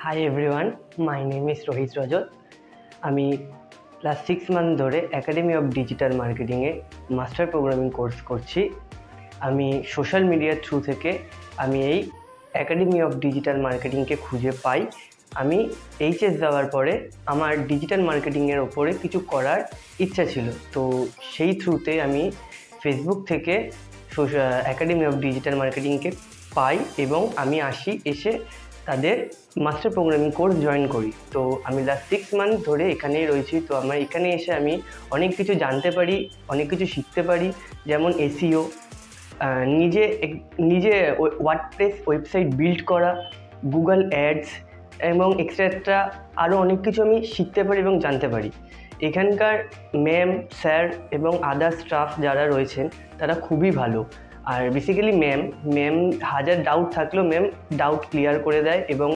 High everyone, my name is Rohit Rajat. আমি last 6 month ধরে academy of digital মার্কেটিংয়ে master programming course করছি। আমি সোশ্যাল মিডিয়ার থ্রু থেকে আমি এই একাডেমি অফ ডিজিটাল মার্কেটিংকে খুঁজে পাই। আমি এইচএস দেওয়ার পরে আমার ডিজিটাল মার্কেটিংয়ের ওপরে কিছু করার ইচ্ছা ছিল, তো সেই থ্রুতে আমি ফেসবুক থেকে একাডেমি অফ ডিজিটাল মার্কেটিংকে পাই এবং আমি এসে তাদের মাস্টার প্রোগ্রামিং কোর্স জয়েন করি। তো আমি লাস্ট 6 মান্থ ধরে এখানেই রয়েছি। তো আমার এখানে এসে আমি অনেক কিছু জানতে পারি, অনেক কিছু শিখতে পারি, যেমন এসইও, নিজে ওয়ার্ডপ্রেস ওয়েবসাইট বিল্ড করা, গুগল অ্যাডস এবং এক্সট্রা আরও অনেক কিছু আমি শিখতে পারি এবং জানতে পারি। এখানকার ম্যাম, স্যার এবং আদার স্টাফ যারা রয়েছেন তারা খুবই ভালো। আর বেসিক্যালি ম্যাম হাজার ডাউট থাকলেও ম্যাম ডাউট ক্লিয়ার করে দেয় এবং